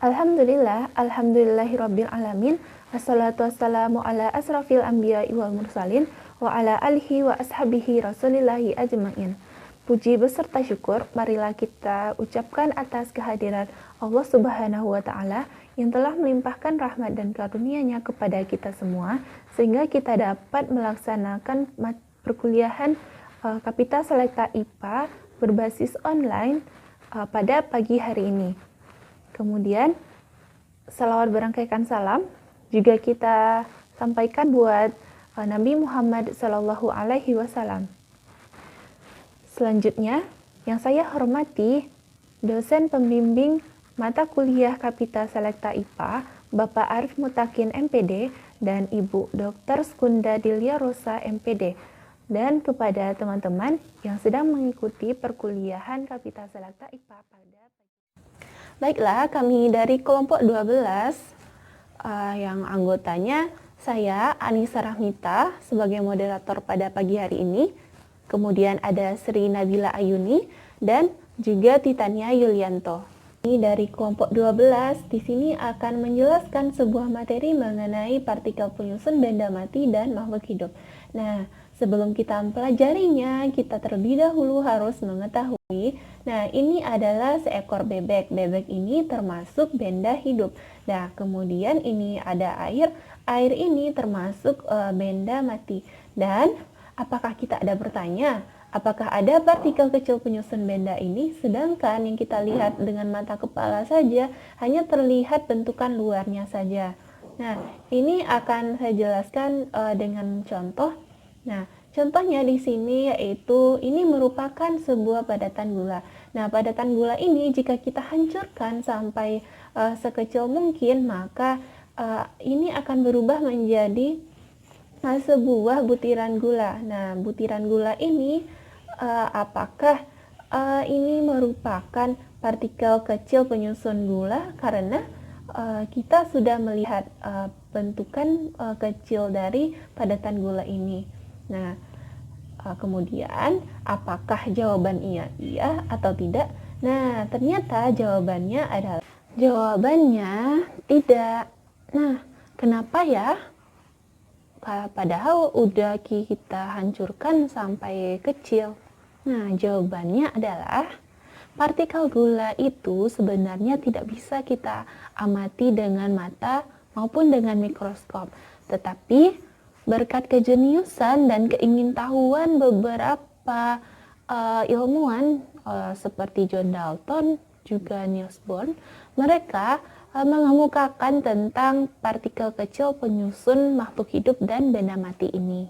Alhamdulillahirabbil alamin. Wassalatu wassalamu ala asrafil anbiya'i wal mursalin wa ala alihi wa ashabihi rasulillahi ajmain. Puji beserta syukur marilah kita ucapkan atas kehadiran Allah Subhanahu wa taala yang telah melimpahkan rahmat dan karunia-Nya kepada kita semua sehingga kita dapat melaksanakan perkuliahan Kapita Selekta IPA berbasis online pada pagi hari ini. Kemudian salawat berangkaikan salam juga kita sampaikan buat Nabi Muhammad Sallallahu Alaihi Wasallam. Selanjutnya, yang saya hormati dosen pembimbing mata kuliah Kapita Selekta IPA, Bapak Arif Mutakin MPD dan Ibu Dr. Skunda Dilia Rosa MPD, dan kepada teman-teman yang sedang mengikuti perkuliahan Kapita Selekta IPA pada Baiklah, kami dari kelompok 12 yang anggotanya saya Anissa Rahmita sebagai moderator pada pagi hari ini. Kemudian ada Sri Nabila Ayuni dan juga Titania Yulianto. Ini dari kelompok 12 di sini akan menjelaskan sebuah materi mengenai partikel penyusun benda mati dan makhluk hidup. Nah, sebelum kita mempelajarinya, kita terlebih dahulu harus mengetahui, nah ini adalah seekor bebek. Bebek ini termasuk benda hidup. Nah, kemudian ini ada air. Air ini termasuk benda mati. Dan apakah kita ada bertanya, apakah ada partikel kecil penyusun benda ini? Sedangkan yang kita lihat dengan mata kepala saja, hanya terlihat bentukan luarnya saja. Nah, ini akan saya jelaskan dengan contoh. Nah, contohnya di sini yaitu ini merupakan sebuah padatan gula. Nah, padatan gula ini jika kita hancurkan sampai sekecil mungkin, maka ini akan berubah menjadi sebuah butiran gula. Nah, butiran gula ini apakah ini merupakan partikel kecil penyusun gula? Karena kita sudah melihat bentukan kecil dari padatan gula ini. Nah, kemudian apakah jawaban iya atau tidak? Nah, ternyata jawabannya adalah tidak. Nah, kenapa ya? Padahal udah kita hancurkan sampai kecil. Nah, jawabannya adalah partikel gula itu sebenarnya tidak bisa kita amati dengan mata maupun dengan mikroskop. Tetapi berkat kejeniusan dan keingintahuan beberapa ilmuwan seperti John Dalton, juga Niels Bohr, mereka mengemukakan tentang partikel kecil penyusun makhluk hidup dan benda mati ini.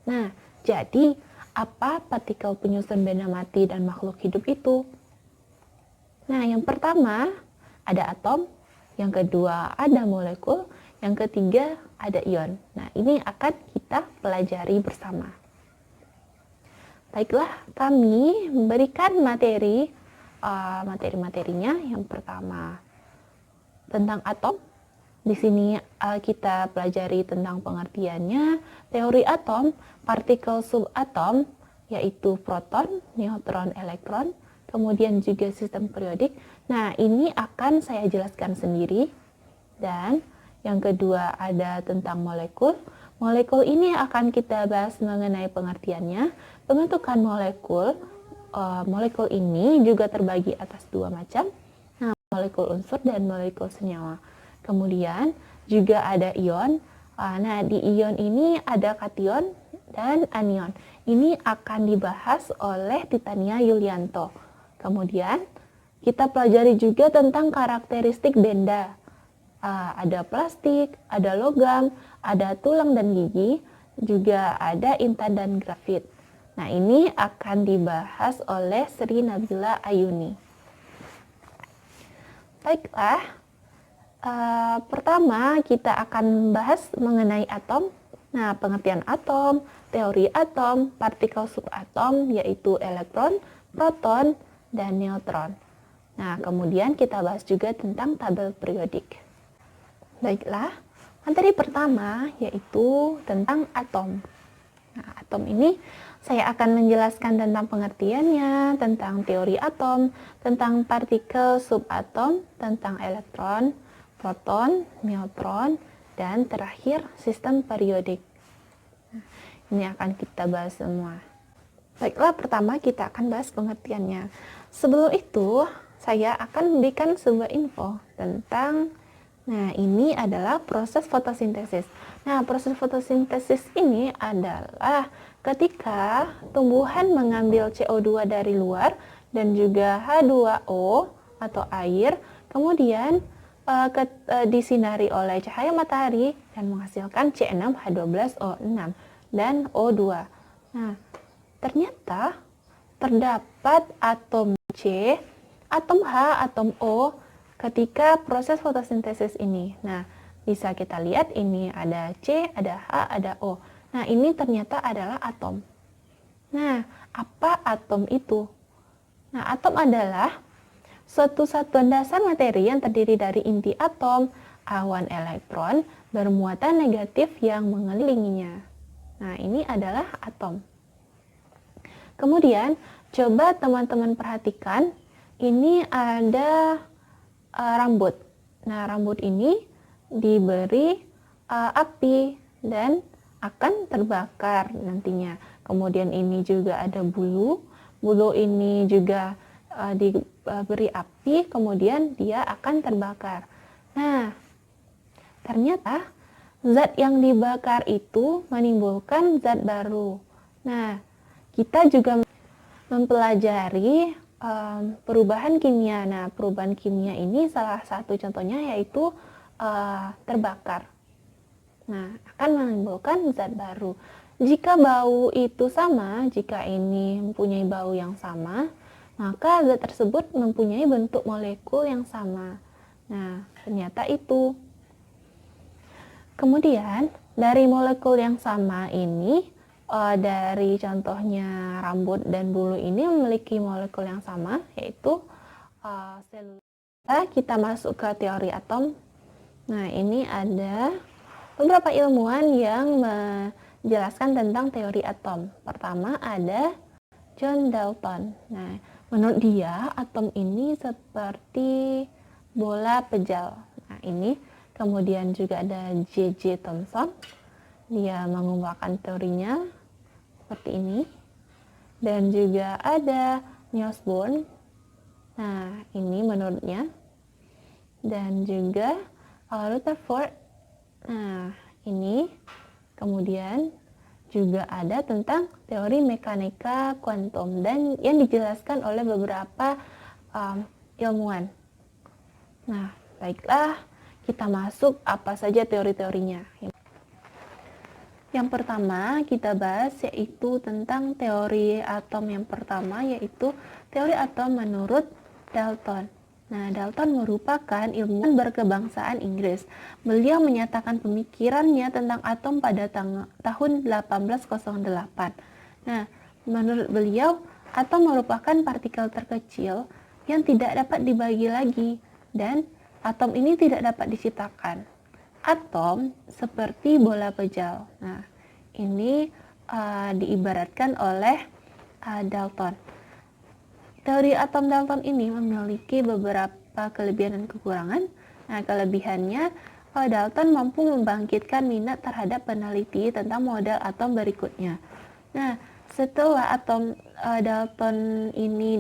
Nah, jadi apa partikel penyusun benda mati dan makhluk hidup itu? Nah, yang pertama ada atom, yang kedua ada molekul, yang ketiga ada ion. Nah, ini akan kita pelajari bersama. Baiklah, kami memberikan materi-materinya. Yang pertama tentang atom. Di sini kita pelajari tentang pengertiannya, teori atom, partikel subatom, yaitu proton, neutron, elektron, kemudian juga sistem periodik. Nah, ini akan saya jelaskan sendiri. Dan yang kedua ada tentang molekul. Molekul ini akan kita bahas mengenai pengertiannya, pembentukan molekul. Molekul ini juga terbagi atas dua macam. Nah, molekul unsur dan molekul senyawa. Kemudian juga ada ion. Nah, di ion ini ada kation dan anion. Ini akan dibahas oleh Titania Yulianto. Kemudian kita pelajari juga tentang karakteristik benda. Ada plastik, ada logam, ada tulang dan gigi, juga ada intan dan grafit. Nah, ini akan dibahas oleh Sri Nabila Ayuni. Baiklah, pertama kita akan bahas mengenai atom. Nah, pengertian atom, teori atom, partikel subatom, yaitu elektron, proton, dan neutron. Nah, kemudian kita bahas juga tentang tabel periodik. Baiklah, materi pertama yaitu tentang atom. Nah, atom ini Saya akan menjelaskan tentang pengertiannya, tentang teori atom, tentang partikel subatom, tentang elektron, proton, neutron, dan terakhir sistem periodik. Ini akan kita bahas semua. Baiklah, pertama kita akan bahas pengertiannya. Sebelum itu, saya akan memberikan sebuah info tentang, ini adalah proses fotosintesis. Nah, proses fotosintesis ini adalah ketika tumbuhan mengambil CO2 dari luar dan juga H2O atau air, kemudian disinari oleh cahaya matahari dan menghasilkan C6H12O6 dan O2. Nah, ternyata terdapat atom C, atom H, atom O ketika proses fotosintesis ini. Nah, bisa kita lihat ini ada C, ada H, ada O. Nah, ini ternyata adalah atom. Nah, apa atom itu? Nah, atom adalah suatu satuan dasar materi yang terdiri dari inti atom, awan elektron, bermuatan negatif yang mengelilinginya. Nah, ini adalah atom. Kemudian, coba teman-teman perhatikan, ini ada rambut. Nah, rambut ini diberi api dan akan terbakar nantinya. Kemudian ini juga ada bulu. Bulu ini juga diberi api, kemudian dia akan terbakar. Nah, ternyata zat yang dibakar itu menimbulkan zat baru. Nah, kita juga mempelajari perubahan kimia. Nah, perubahan kimia ini salah satu contohnya yaitu terbakar. Nah, akan menimbulkan zat baru. Jika bau itu sama, jika ini mempunyai bau yang sama, maka zat tersebut mempunyai bentuk molekul yang sama. Nah, ternyata itu. Kemudian, dari molekul yang sama ini, dari contohnya rambut dan bulu ini memiliki molekul yang sama, yaitu selulosa. Kita masuk ke teori atom. Nah, ini ada beberapa ilmuwan yang menjelaskan tentang teori atom. Pertama ada John Dalton. Nah, menurut dia atom ini seperti bola pejal. Nah, ini kemudian juga ada J.J. Thomson. Dia mengembangkan teorinya seperti ini. Dan juga ada Niels Bohr. Nah, ini menurutnya. Dan juga Rutherford. Nah, ini kemudian juga ada tentang teori mekanika kuantum dan yang dijelaskan oleh beberapa ilmuwan. Nah, baiklah, kita masuk apa saja teori-teorinya. Yang pertama kita bahas yaitu tentang teori atom yang pertama, yaitu teori atom menurut Dalton. Nah, Dalton merupakan ilmuwan berkebangsaan Inggris. Beliau menyatakan pemikirannya tentang atom pada tahun 1808. Nah, menurut beliau, atom merupakan partikel terkecil yang tidak dapat dibagi lagi dan atom ini tidak dapat diciptakan. Atom seperti bola pejal. Nah, ini diibaratkan oleh Dalton. Teori atom Dalton ini memiliki beberapa kelebihan dan kekurangan. Nah, kelebihannya, Dalton mampu membangkitkan minat terhadap peneliti tentang model atom berikutnya. Nah, setelah atom Dalton ini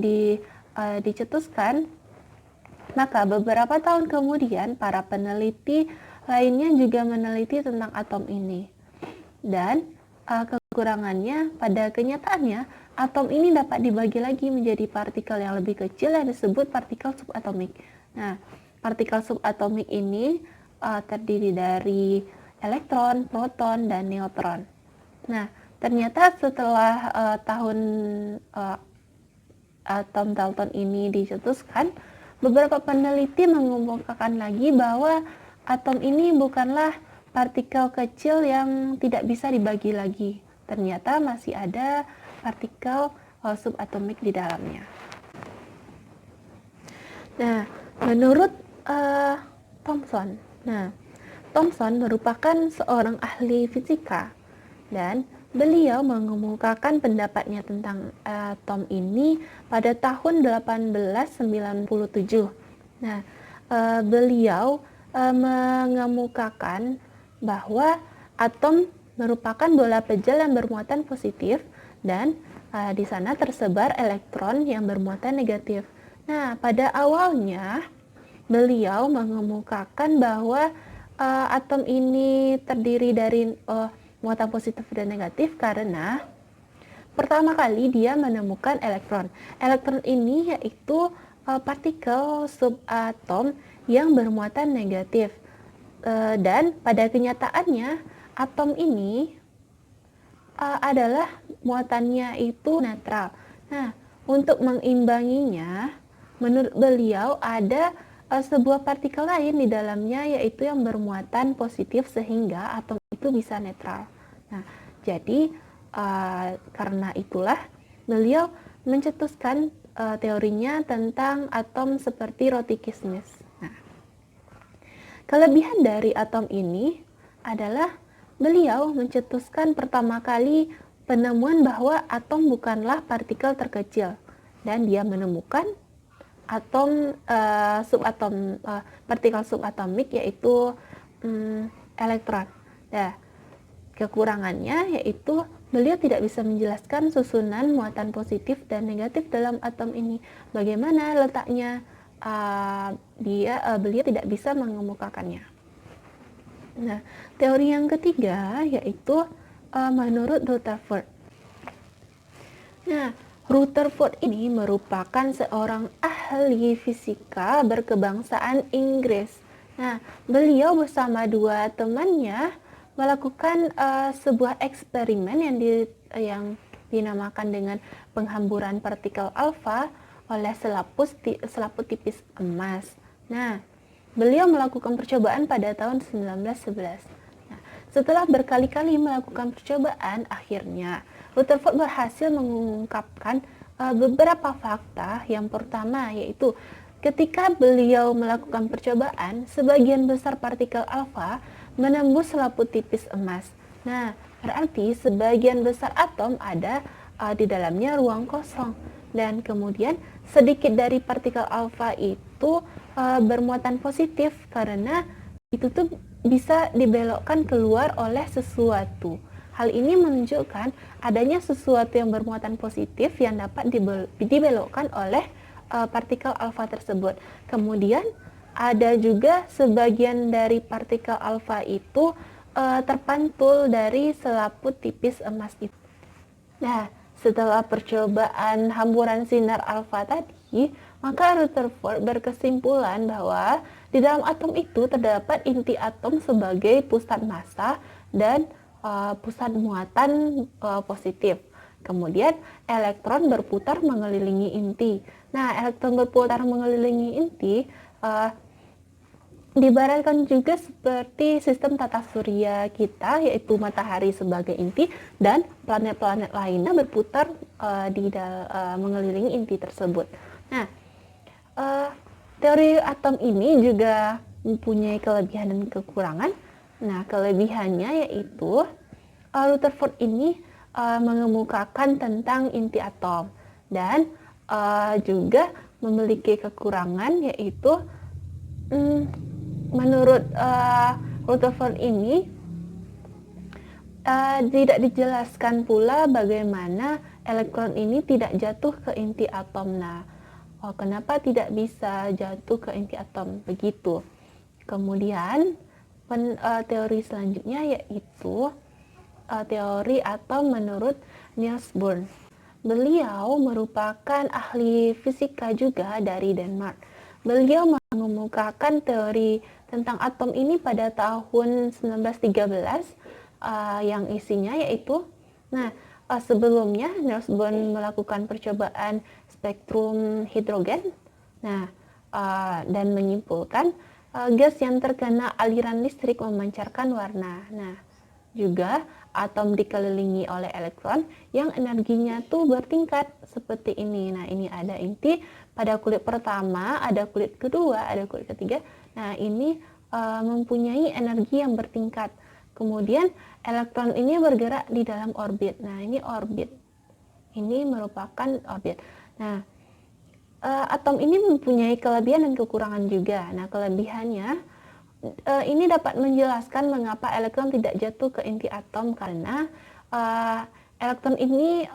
dicetuskan, maka beberapa tahun kemudian para peneliti lainnya juga meneliti tentang atom ini. Dan kekurangannya, pada kenyataannya, atom ini dapat dibagi lagi menjadi partikel yang lebih kecil yang disebut partikel subatomik. Nah, partikel subatomik ini terdiri dari elektron, proton, dan neutron. Nah, ternyata setelah tahun atom Dalton ini dicetuskan, beberapa peneliti mengemukakan lagi bahwa atom ini bukanlah partikel kecil yang tidak bisa dibagi lagi. Ternyata masih ada partikel subatomik di dalamnya. Nah, menurut Thomson merupakan seorang ahli fisika dan Beliau mengemukakan pendapatnya tentang atom ini pada tahun 1897. Nah, beliau mengemukakan bahwa atom merupakan bola pejal yang bermuatan positif dan di sana tersebar elektron yang bermuatan negatif. Nah, pada awalnya beliau mengemukakan bahwa atom ini terdiri dari muatan positif dan negatif karena pertama kali dia menemukan elektron. Elektron ini yaitu partikel subatom yang bermuatan negatif. Dan pada kenyataannya atom ini adalah muatannya itu netral. Nah, untuk mengimbanginya, menurut beliau ada sebuah partikel lain di dalamnya yaitu yang bermuatan positif sehingga atom itu bisa netral. Nah, jadi karena itulah beliau mencetuskan teorinya tentang atom seperti roti kismis. Nah, kelebihan dari atom ini adalah beliau mencetuskan pertama kali penemuan bahwa atom bukanlah partikel terkecil dan dia menemukan atom subatom partikel subatomik yaitu elektron. Nah, kekurangannya yaitu beliau tidak bisa menjelaskan susunan muatan positif dan negatif dalam atom ini. Bagaimana letaknya? Beliau tidak bisa mengemukakannya. Nah, teori yang ketiga yaitu menurut Rutherford. Nah, Rutherford ini merupakan seorang ahli fisika berkebangsaan Inggris. Nah, beliau bersama dua temannya melakukan sebuah eksperimen yang dinamakan dengan penghamburan partikel alfa oleh selaput tipis emas. Nah, beliau melakukan percobaan pada tahun 1911. Nah, setelah berkali-kali melakukan percobaan, akhirnya Rutherford berhasil mengungkapkan beberapa fakta. Yang pertama yaitu ketika beliau melakukan percobaan, sebagian besar partikel alfa menembus selaput tipis emas. Nah, berarti sebagian besar atom ada di dalamnya ruang kosong. Dan kemudian sedikit dari partikel alfa itu bermuatan positif karena itu tuh bisa dibelokkan keluar oleh sesuatu. Hal ini menunjukkan adanya sesuatu yang bermuatan positif yang dapat dibelokkan oleh partikel alfa tersebut. Kemudian ada juga sebagian dari partikel alfa itu terpantul dari selaput tipis emas itu. Nah, setelah percobaan hamburan sinar alfa tadi, maka Rutherford berkesimpulan bahwa di dalam atom itu terdapat inti atom sebagai pusat massa dan pusat muatan positif. Kemudian elektron berputar mengelilingi inti. Nah, elektron berputar mengelilingi inti diibaratkan juga seperti sistem tata surya kita, yaitu matahari sebagai inti dan planet-planet lainnya berputar mengelilingi inti tersebut. Nah, teori atom ini juga mempunyai kelebihan dan kekurangan. Nah, kelebihannya yaitu Rutherford ini mengemukakan tentang inti atom dan juga memiliki kekurangan yaitu menurut Rutherford ini tidak dijelaskan pula bagaimana elektron ini tidak jatuh ke inti atom. Nah, kenapa tidak bisa jatuh ke inti atom begitu? Kemudian teori selanjutnya yaitu teori atom menurut Niels Bohr. Beliau merupakan ahli fisika juga dari Denmark. Beliau mengemukakan teori tentang atom ini pada tahun 1913 yang isinya yaitu sebelumnya Niels Bohr melakukan percobaan spektrum hidrogen dan menyimpulkan gas yang terkena aliran listrik memancarkan warna. Nah, juga atom dikelilingi oleh elektron yang energinya tuh bertingkat seperti ini. Nah, ini ada inti pada kulit pertama, ada kulit kedua, ada kulit ketiga. Nah, ini mempunyai energi yang bertingkat. Kemudian elektron ini bergerak di dalam orbit. Nah, ini orbit. Ini merupakan orbit. Nah, atom ini mempunyai kelebihan dan kekurangan juga. Nah, kelebihannya ini dapat menjelaskan mengapa elektron tidak jatuh ke inti atom karena elektron ini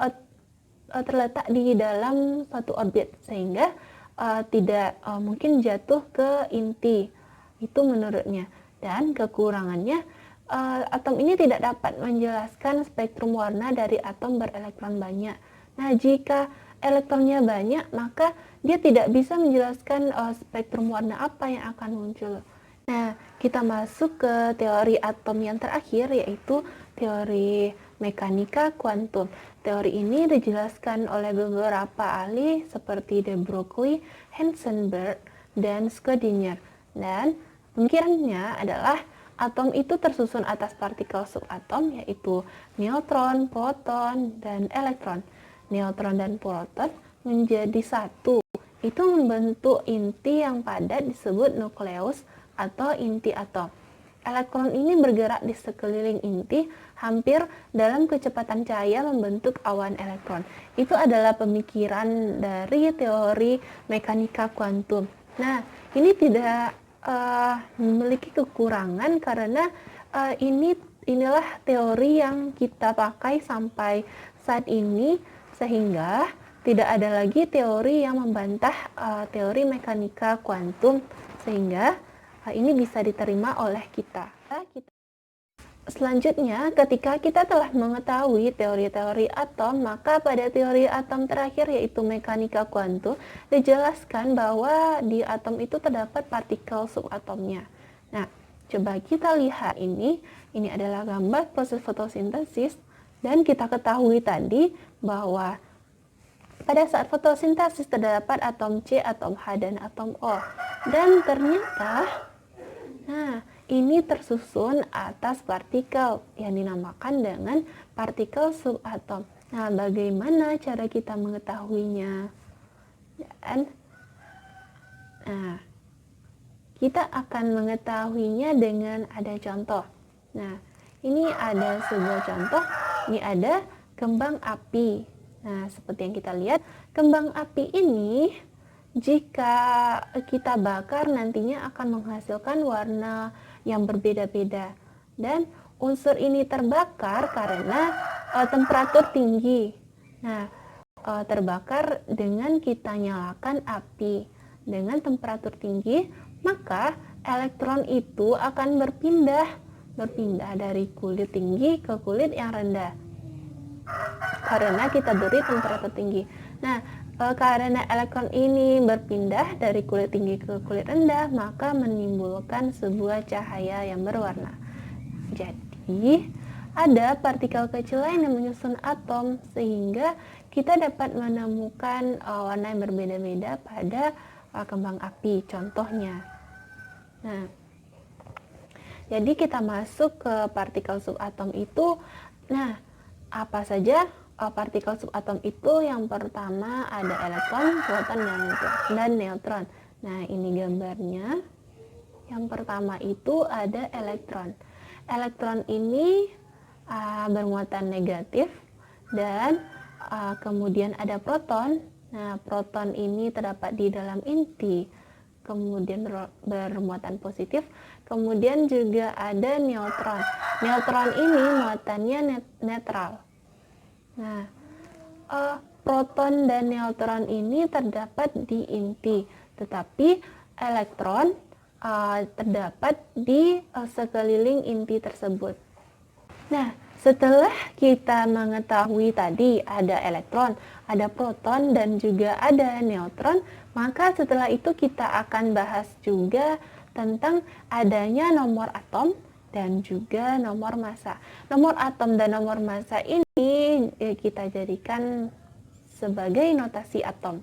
terletak di dalam suatu orbit sehingga tidak mungkin jatuh ke inti. Itu menurutnya. Dan kekurangannya, atom ini tidak dapat menjelaskan spektrum warna dari atom berelektron banyak. Nah, jika elektronnya banyak, maka dia tidak bisa menjelaskan spektrum warna apa yang akan muncul. Nah, kita masuk ke teori atom yang terakhir, yaitu teori mekanika kuantum. Teori ini dijelaskan oleh beberapa ahli seperti de Broglie, Heisenberg, dan Schrödinger. Dan pemikirannya adalah atom itu tersusun atas partikel subatom, yaitu neutron, proton, dan elektron. Neutron dan proton menjadi satu. Itu membentuk inti yang padat disebut nukleus atau inti atom. Elektron ini bergerak di sekeliling inti hampir dalam kecepatan cahaya membentuk awan elektron. Itu adalah pemikiran dari teori mekanika kuantum. Nah, ini tidak memiliki kekurangan karena inilah teori yang kita pakai sampai saat ini, sehingga tidak ada lagi teori yang membantah teori mekanika kuantum, sehingga ini bisa diterima oleh kita. Selanjutnya, ketika kita telah mengetahui teori-teori atom, maka pada teori atom terakhir yaitu mekanika kuantum dijelaskan bahwa di atom itu terdapat partikel subatomnya. Nah, coba kita lihat ini adalah gambar proses fotosintesis, dan kita ketahui tadi bahwa pada saat fotosintesis terdapat atom C, atom H, dan atom O. Dan ternyata, ini tersusun atas partikel yang dinamakan dengan partikel subatom. Nah, bagaimana cara kita mengetahuinya? Dan, kita akan mengetahuinya dengan ada contoh. Nah, ini ada sebuah contoh. Ini ada kembang api. Nah, seperti yang kita lihat, kembang api ini jika kita bakar nantinya akan menghasilkan warna yang berbeda-beda. Dan unsur ini terbakar karena temperatur tinggi. Nah, terbakar dengan kita nyalakan api dengan temperatur tinggi, maka elektron itu akan berpindah dari kulit tinggi ke kulit yang rendah karena kita beri temperatur tinggi. Nah, karena elektron ini berpindah dari kulit tinggi ke kulit rendah, maka menimbulkan sebuah cahaya yang berwarna. Jadi, ada partikel kecil lain yang menyusun atom, sehingga kita dapat menemukan warna yang berbeda-beda pada kembang api, contohnya. Nah, jadi kita masuk ke partikel subatom itu. Nah, apa saja partikel subatom itu? Yang pertama ada elektron, proton, dan neutron. Nah, ini gambarnya. Yang pertama itu ada elektron. Elektron ini bermuatan negatif, dan kemudian ada proton. Nah, proton ini terdapat di dalam inti, kemudian bermuatan positif. Kemudian juga ada neutron. Neutron ini muatannya netral. Nah, proton dan neutron ini terdapat di inti, tetapi elektron terdapat di sekeliling inti tersebut. Nah, setelah kita mengetahui tadi ada elektron, ada proton, dan juga ada neutron, maka setelah itu kita akan bahas juga tentang adanya nomor atom dan juga nomor massa. Nomor atom dan nomor massa ini kita jadikan sebagai notasi atom.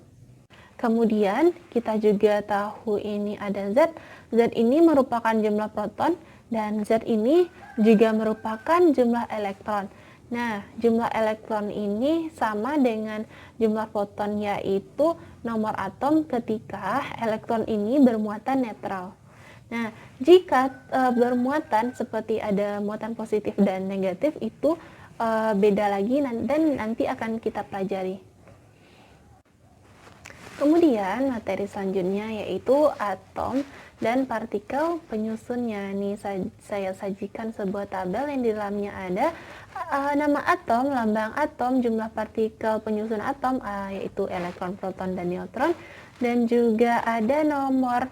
Kemudian kita juga tahu ini ada Z. Z ini merupakan jumlah proton, dan Z ini juga merupakan jumlah elektron. Nah, jumlah elektron ini sama dengan jumlah proton, yaitu nomor atom ketika elektron ini bermuatan netral. Nah, jika bermuatan seperti ada muatan positif dan negatif itu beda lagi dan nanti akan kita pelajari. Kemudian materi selanjutnya yaitu atom dan partikel penyusunnya. Nih saya sajikan sebuah tabel yang di dalamnya ada nama atom, lambang atom, jumlah partikel penyusun atom yaitu elektron, proton, dan neutron, dan juga ada nomor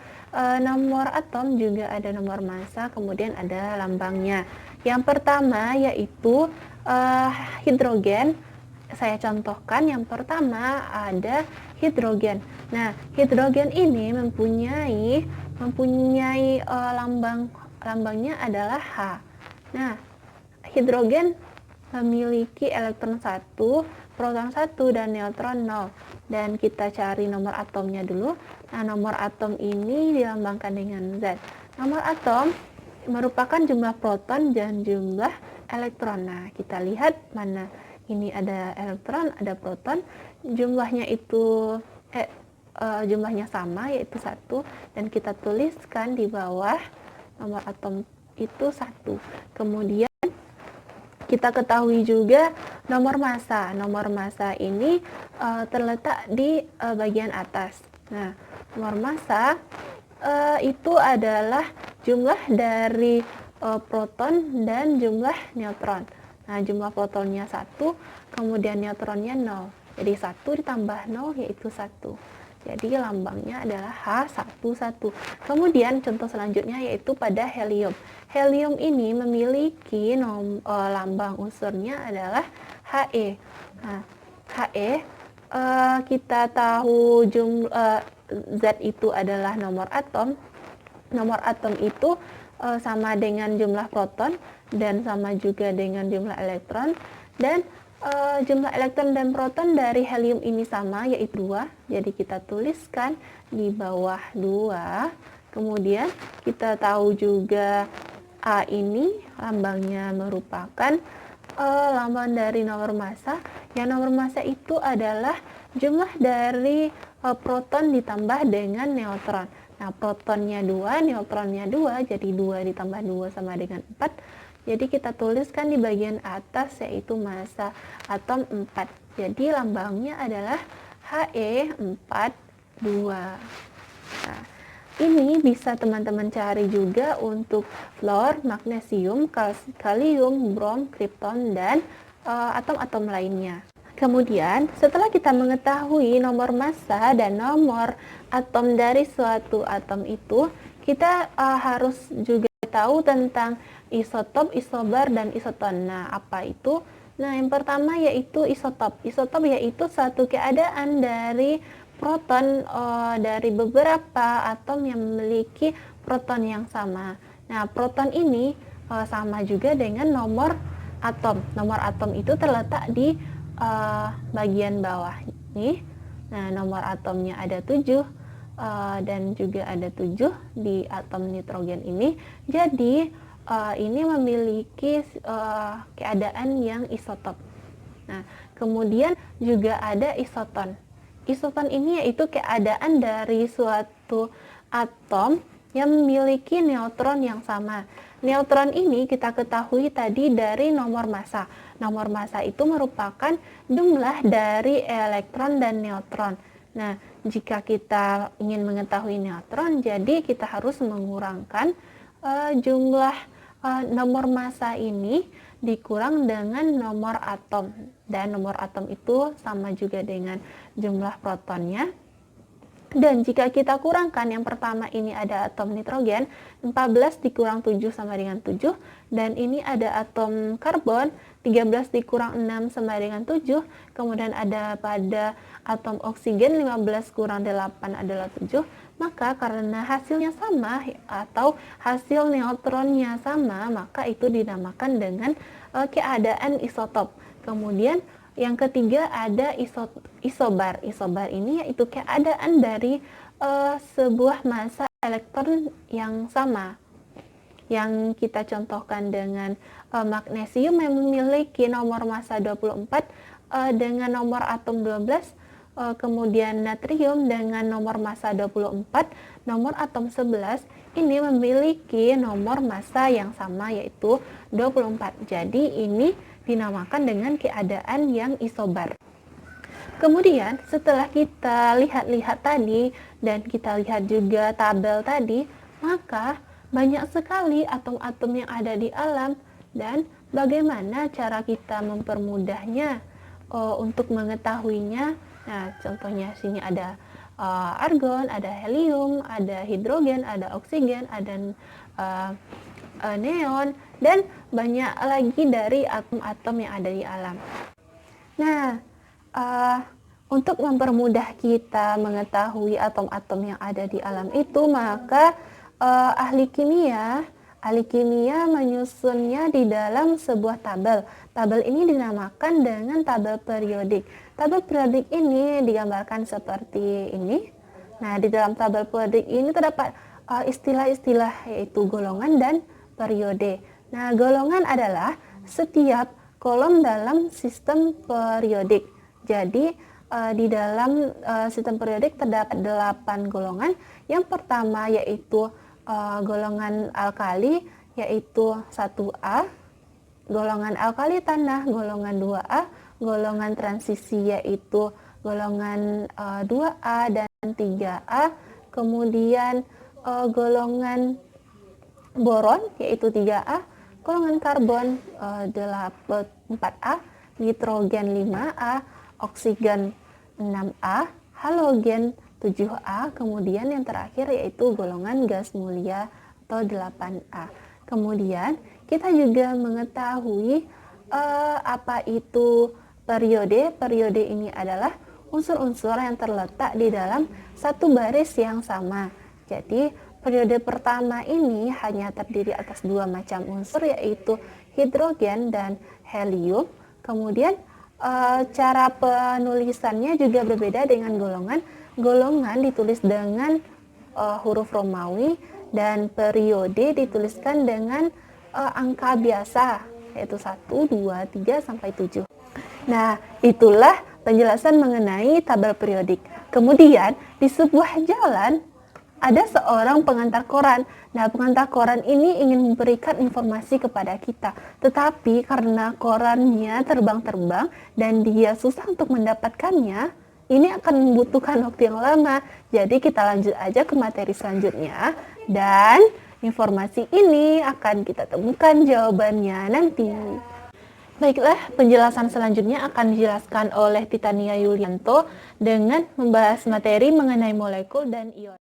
atom, juga ada nomor massa, kemudian ada lambangnya. Yang pertama yaitu hidrogen. Saya contohkan yang pertama ada hidrogen. Nah, hidrogen ini mempunyai lambangnya adalah H. Nah, hidrogen memiliki elektron 1, proton 1, dan neutron 0. Dan kita cari nomor atomnya dulu. Nah, nomor atom ini dilambangkan dengan Z. Nomor atom merupakan jumlah proton dan jumlah elektron. Nah, kita lihat mana ini ada elektron, ada proton, jumlahnya itu jumlahnya sama yaitu 1, dan kita tuliskan di bawah nomor atom itu 1. Kemudian kita ketahui juga nomor massa. Nomor massa ini terletak di bagian atas. Nah, nomor massa itu adalah jumlah dari proton dan jumlah neutron. Nah, jumlah protonnya 1, kemudian neutronnya 0. Jadi 1 ditambah 0 yaitu 1. Jadi lambangnya adalah H11. Kemudian contoh selanjutnya yaitu pada helium. Helium ini memiliki lambang unsurnya adalah He. Nah, He kita tahu Z itu adalah nomor atom. Nomor atom itu sama dengan jumlah proton dan sama juga dengan jumlah elektron, dan jumlah elektron dan proton dari helium ini sama yaitu 2. Jadi kita tuliskan di bawah 2. Kemudian kita tahu juga A ini lambangnya merupakan lambang dari nomor massa. Yang nomor massa itu adalah jumlah dari proton ditambah dengan neutron. Nah, protonnya 2, neutronnya 2, jadi 2 ditambah 2 sama dengan 4. Jadi kita tuliskan di bagian atas yaitu massa atom 4. Jadi lambangnya adalah He42. Nah, ini bisa teman-teman cari juga untuk fluor, magnesium, kalium, brom, krypton, dan atom-atom lainnya. Kemudian, setelah kita mengetahui nomor massa dan nomor atom dari suatu atom itu, kita harus juga tahu tentang isotop, isobar, dan isoton. Nah, apa itu? Nah, yang pertama yaitu isotop. Isotop yaitu satu keadaan dari proton dari beberapa atom yang memiliki proton yang sama. Nah, proton ini sama juga dengan nomor atom. Nomor atom itu terletak di bagian bawah nih. Nah, nomor atomnya ada 7 dan juga ada 7 di atom nitrogen ini. Jadi ini memiliki keadaan yang isotop. Nah, kemudian juga ada isoton. Isoton ini yaitu keadaan dari suatu atom yang memiliki neutron yang sama. Neutron ini kita ketahui tadi dari nomor massa. Nomor massa itu merupakan jumlah dari elektron dan neutron. Nah, jika kita ingin mengetahui neutron, jadi kita harus mengurangkan jumlah nomor massa ini dikurang dengan nomor atom. Dan nomor atom itu sama juga dengan jumlah protonnya. Dan jika kita kurangkan, yang pertama ini ada atom nitrogen, 14 dikurang 7 sama dengan 7. Dan ini ada atom karbon, 13 dikurang 6 sama dengan 7. Kemudian ada pada atom oksigen, 15 kurang 8 adalah 7. Maka karena hasilnya sama atau hasil neutronnya sama, maka itu dinamakan dengan keadaan isotop. Kemudian yang ketiga ada isobar. Isobar ini yaitu keadaan dari sebuah massa elektron yang sama. Yang kita contohkan dengan magnesium yang memiliki nomor massa 24 dengan nomor atom 12. kemudian natrium dengan nomor massa 24, nomor atom 11 ini memiliki nomor massa yang sama yaitu 24. Jadi ini dinamakan dengan keadaan yang isobar. Kemudian setelah kita lihat-lihat tadi dan kita lihat juga tabel tadi, maka banyak sekali atom-atom yang ada di alam dan bagaimana cara kita mempermudahnya untuk mengetahuinya. Nah, contohnya sini ada argon, ada helium, ada hidrogen, ada oksigen, ada neon, dan banyak lagi dari atom-atom yang ada di alam. Nah, untuk mempermudah kita mengetahui atom-atom yang ada di alam itu, maka ahli kimia menyusunnya di dalam sebuah tabel. Tabel ini dinamakan dengan tabel periodik. Tabel periodik ini digambarkan seperti ini. Nah, di dalam tabel periodik ini terdapat istilah-istilah yaitu golongan dan periode. Nah, golongan adalah setiap kolom dalam sistem periodik. Jadi, di dalam sistem periodik terdapat 8 golongan. Yang pertama yaitu golongan alkali yaitu 1A, golongan alkali tanah golongan 2A, golongan transisi yaitu golongan 2A dan 3A, kemudian golongan boron yaitu 3A, golongan karbon 4A, nitrogen 5A, oksigen 6A, halogen 7A, kemudian yang terakhir yaitu golongan gas mulia atau 8A. Kemudian kita juga mengetahui apa itu periode. Periode ini adalah unsur-unsur yang terletak di dalam satu baris yang sama. Jadi periode pertama ini hanya terdiri atas 2 macam unsur yaitu hidrogen dan helium. Kemudian cara penulisannya juga berbeda dengan golongan. Golongan ditulis dengan huruf Romawi dan periode dituliskan dengan angka biasa yaitu 1, 2, 3 sampai 7. Nah, itulah penjelasan mengenai tabel periodik. Kemudian di sebuah jalan ada seorang pengantar koran. Nah, pengantar koran ini ingin memberikan informasi kepada kita. Tetapi karena korannya terbang-terbang dan dia susah untuk mendapatkannya, ini akan membutuhkan waktu yang lama. Jadi kita lanjut aja ke materi selanjutnya. Dan informasi ini akan kita temukan jawabannya nanti. Baiklah, penjelasan selanjutnya akan dijelaskan oleh Titania Yulianto dengan membahas materi mengenai molekul dan ion.